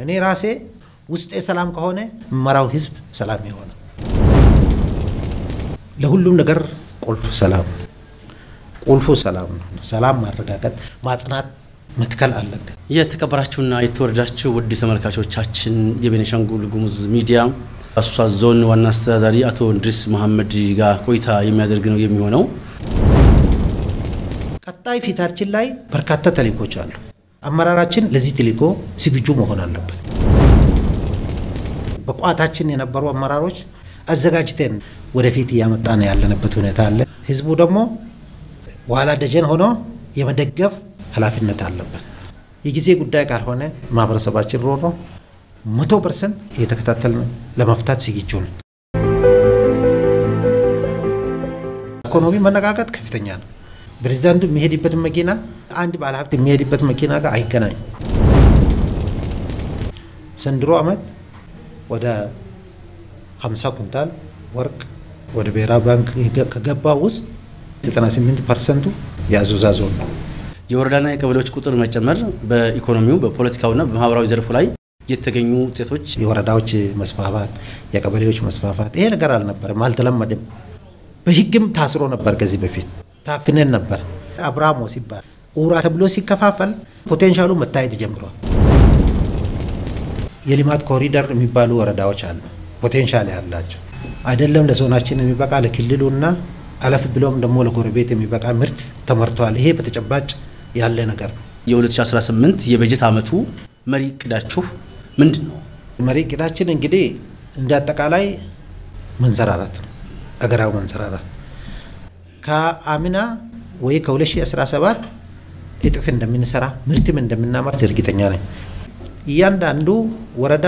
እኔ ራሴ ውስጤ ሰላም ከሆነ መራው ህዝብ ሰላም ይሆናል ለሁሉም ነገር ቁልፉ ሰላም ሰላም ማረጋጋት ማጽናት መትከል አለበት የተከበራችሁና የተወደዳችሁ ውድ ተመልካቾቻችን የቤኒሻንጉል ጉሙዝ ሚዲያ አሶሳ ዞን ዋና አስተዳዳሪ አቶ እንድሪስ መሐመድ ጋር ቆይታ የሚያደርግ ነው የሚሆነው ቀጣይ ፊታችን ላይ በርካታ ተልእኮች አሉ አመራራችን ለዚህ ተልእኮ ዝግጁ መሆን አለበት በቋታችን የነበሩ አመራሮች አዘጋጅተን ወደፊት ያመጣን ያለንበት ሁኔታ አለ ህዝቡ ደግሞ ዋላ ደጀን ሆኖ የመደገፍ ኃላፊነት አለበት የጊዜ ጉዳይ ካልሆነ ማህበረሰባችን ሮሮ 100% እየተከታተልን ለመፍታት ዝግጁ ነን ኢኮኖሚ መነቃቃት ከፍተኛ ነው ፕሬዝዳንቱ የሚሄድበት መኪና አንድ ባለሀብት የሚሄድበት መኪና ጋር አይገናኝ ሰንድሮ አመት ወደ 50 ኩንታል ወርቅ ወደ ብሔራዊ ባንክ ከገባው ውስጥ 98% ያዙዛ ዞን ነው የወረዳና የቀበሌዎች ቁጥር መጨመር በኢኮኖሚው በፖለቲካውና በማህበራዊ ዘርፉ ላይ የተገኙ ውጤቶች የወረዳዎች መስፋፋት የቀበሌዎች መስፋፋት ይሄ ነገር አልነበረም አልተለመደም በህግም ታስሮ ነበር ከዚህ በፊት ታፍነን ነበር አብራሞ ሲባል ኡራ ተብሎ ሲከፋፈል ፖቴንሻሉ መታየት ጀምሯል የልማት ኮሪደር የሚባሉ ወረዳዎች አሉ ፖቴንሻል ያላቸው አይደለም ለዞናችን የሚበቃ ለክልሉና አለፍ ብሎም ደግሞ ለጎረቤት የሚበቃ ምርት ተመርቷል ይሄ በተጨባጭ ያለ ነገር የ2018 የበጀት አመቱ መሪ ቅዳችሁ ምንድነው መሪ ቅዳችን እንግዲህ እንደ አጠቃላይ መንሰራራት አገራው መንሰራራት ከአምና ወይ ከ2017 እጥፍ እንደምንሰራ ምርትም እንደምናመርት እርግጠኛ ነኝ እያንዳንዱ ወረዳ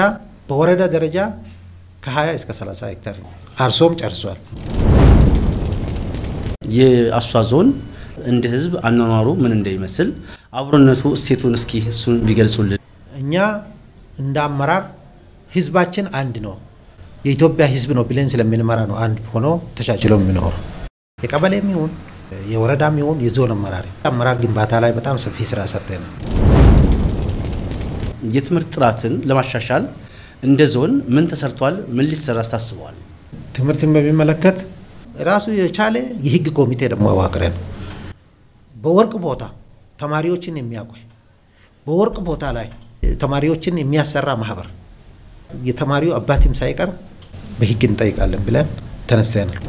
በወረዳ ደረጃ ከ20 እስከ 30 ሄክታር አርሶም ጨርሷል የአሶሳ ዞን እንደ ህዝብ አኗኗሩ ምን እንደሚመስል አብሮነቱ እሴቱን እስኪ እሱን ቢገልጹልን እኛ እንደ አመራር ህዝባችን አንድ ነው የኢትዮጵያ ህዝብ ነው ብለን ስለምንመራ ነው አንድ ሆኖ ተቻችለው የሚኖር የቀበሌም ይሁን የወረዳም ይሁን የዞን አመራር ግንባታ ላይ በጣም ሰፊ ስራ ሰርተናል የትምህርት ጥራትን ለማሻሻል እንደ ዞን ምን ተሰርቷል ምን ሊሰራ ታስቧል ትምህርትን በሚመለከት ራሱ የቻለ የህግ ኮሚቴ ደግሞ አዋቅረን በወርቅ ቦታ ተማሪዎችን የሚያቆይ በወርቅ ቦታ ላይ ተማሪዎችን የሚያሰራ ማህበር የተማሪው አባትም ሳይቀር በህግ እንጠይቃለን ብለን ተነስተናል